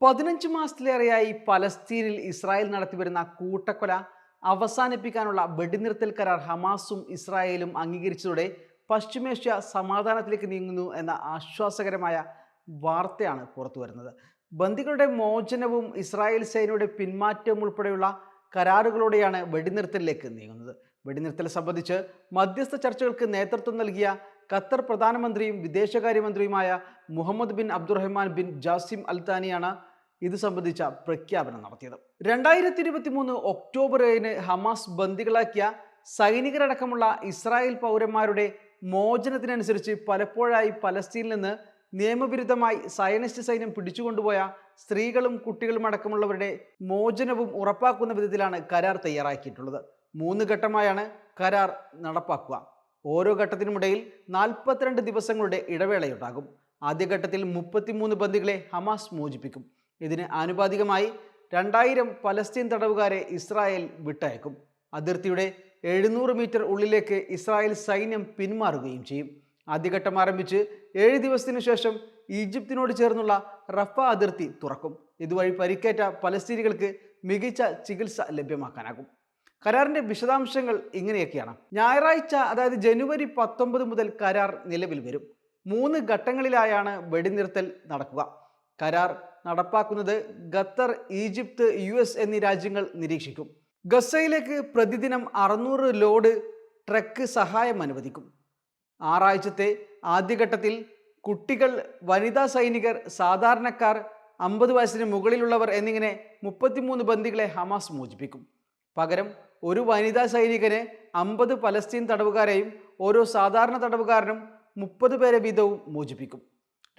15 മാസത്തിലേറെയായി പലസ്തീനിൽ Israel നടത്തിവരുന്ന കൂട്ടക്കൊല അവസാനിപ്പിക്കാനുള്ള വെടിനിർത്തൽ കരാർ ഹമാസും ഇസ്രായേലും അംഗീകരിച്ചതോടെ പശ്ചിമേഷ്യ സമാധാനത്തിലേക്ക് നീങ്ങുന്നു എന്ന ആശ്വാസകരമായ വാർത്തയാണ് പുറത്തു വരുന്നത്. ബന്ദികളുടെ മോചനവും ഇസ്രായേൽ സേനയുടെ പിന്മാറ്റവും ഉൾപ്പെടെയുള്ള കരാറുകളോടെയാണ് വെടിനിർത്തലിലേക്ക് നീങ്ങുന്നത്. വെടിനിർത്തൽ സംബന്ധിച്ച് മധ്യസ്ഥ ചർച്ചകൾക്ക് നേതൃത്വം നൽകിയ ഖത്തർ പ്രധാനമന്ത്രിയും വിദേശകാര്യമന്ത്രിയുമായ Mohammed bin Abdulrahman bin Jassim Al താനിയാണ് ഇത് സംബന്ധിച്ച പ്രഖ്യാപനം നടത്തിയത്. 2023 ഒക്ടോബർ 7 ഹമാസ് ബന്ദികളാക്കിയ സൈനികരടക്കമുള്ള ഇസ്രായേൽ പൗരന്മാരുടെ മോചനത്തിനനുസരിച്ച് പലപ്പോഴായി പലസ്തീനിൽ നിന്ന് നിയമവിരുദ്ധമായി സയനിസ്റ്റ് സൈന്യം പിടിച്ചുകൊണ്ടുപോയ സ്ത്രീകളും കുട്ടികളും അടക്കമുള്ളവരുടെ മോചനവും ഉറപ്പാക്കുന്ന വിധത്തിലാണ് കരാർ തയ്യാറാക്കിയിട്ടുള്ളത്. 3 ഘട്ടമായാണ് കരാർ നടപ്പാക്കുക. ഓരോ ഘട്ടത്തിനുമിടയിൽ 42 ദിവസങ്ങളുടെ ഇടവേളയുണ്ടാകും. ആദ്യഘട്ടത്തിൽ 33 ബന്ദികളെ ഹമാസ് മോചിപ്പിക്കും. ഇതിന് ആനുപാതികമായി 2000 പലസ്തീൻ തടവുകാരെ ഇസ്രായേൽ വിട്ടയക്കും. അതിർത്തിയുടെ 700 മീറ്റർ ഉള്ളിലേക്ക് ഇസ്രായേൽ സൈന്യം പിന്മാറുകയും ചെയ്യും. ആദ്യഘട്ടം ആരംഭിച്ച് 7 ദിവസത്തിനു ശേഷം ഈജിപ്തിനോട് ചേർന്നുള്ള റഫ അതിർത്തി തുറക്കും. ഇതുവഴി പരിക്കേറ്റ പലസ്തീനികൾക്ക് മികച്ച ചികിത്സ ലഭ്യമാക്കാനാകും. കരാറിന്റെ വിശദാംശങ്ങൾ ഇങ്ങനെയൊക്കെയാണ്. ഞായറാഴ്ച അതായത് ജനുവരി 19 മുതൽ കരാർ നിലവിൽ വരും. 3 ഘട്ടങ്ങളിലായാണ് വെടിനിർത്തൽ നടക്കുക. കരാർ നടപ്പാക്കുന്നത് ഖത്തർ, ഈജിപ്ത്, US എന്നീ രാജ്യങ്ങൾ നിരീക്ഷിക്കും. ഗസയിലേക്ക് പ്രതിദിനം 600 ലോഡ് ട്രക്ക് സഹായം അനുവദിക്കും. 6 ആഴ്ചത്തെ ആദ്യഘട്ടത്തിൽ കുട്ടികൾ, വനിതാ സൈനികർ, സാധാരണക്കാർ, 50 വയസ്സിന് മുകളിലുള്ളവർ എന്നിങ്ങനെ 33 ബന്ദികളെ ഹമാസ് മോചിപ്പിക്കും. പകരം ഒരു വനിതാ സൈനികന് 50 പലസ്തീൻ തടവുകാരെയും ഓരോ സാധാരണ തടവുകാരനും 30 പേരെ വീതവും മോചിപ്പിക്കും.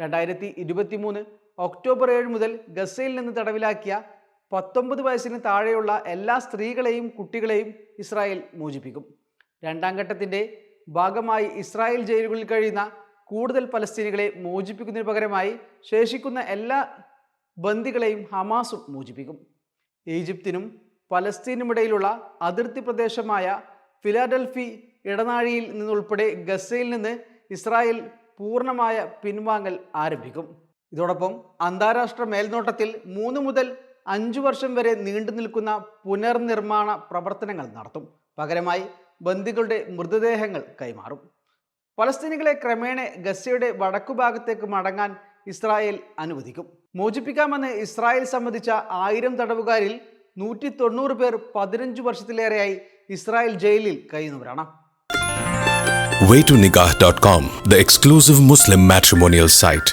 2023 ഒക്ടോബർ 7 മുതൽ ഗസയിൽ നിന്ന് തടവിലാക്കിയ 19 വയസ്സിന് താഴെയുള്ള എല്ലാ സ്ത്രീകളെയും കുട്ടികളെയും ഇസ്രായേൽ മോചിപ്പിക്കും. 2ാം ഘട്ടത്തിൻ്റെ ഭാഗമായി ഇസ്രായേൽ ജയിലുകളിൽ കഴിയുന്ന കൂടുതൽ പലസ്തീനികളെ മോചിപ്പിക്കുന്നതിന് പകരമായി ശേഷിക്കുന്ന എല്ലാ ബന്ദികളെയും ഹമാസും മോചിപ്പിക്കും. ഈജിപ്തിനും പലസ്തീനുമിടയിലുള്ള അതിർത്തി പ്രദേശമായ ഫിലാഡൽഫി ഇടനാഴിയിൽ നിന്നുൾപ്പെടെ ഗസയിൽ നിന്ന് ഇസ്രായേൽ പൂർണ്ണമായ പിൻവാങ്ങൽ ആരംഭിക്കും. ഇതോടൊപ്പം അന്താരാഷ്ട്ര മേൽനോട്ടത്തിൽ 3 മുതൽ 5 വർഷം വരെ നീണ്ടു നിൽക്കുന്ന പുനർനിർമ്മാണ പ്രവർത്തനങ്ങൾ നടത്തും. പകരമായി ബന്ദികളുടെ മൃതദേഹങ്ങൾ കൈമാറും. പലസ്തീനികളെ ക്രമേണ ഗസയുടെ വടക്കുഭാഗത്തേക്ക് മടങ്ങാൻ ഇസ്രായേൽ അനുവദിക്കും. മോചിപ്പിക്കാമെന്ന് ഇസ്രായേൽ സമ്മതിച്ച 1000 തടവുകാരിൽ 190 പേർ 15 വർഷത്തിലേറെയായി ഇസ്രായേൽ ജയിലിൽ കഴിയുന്നവരാണ്. Waytonikah.com, the exclusive Muslim matrimonial site.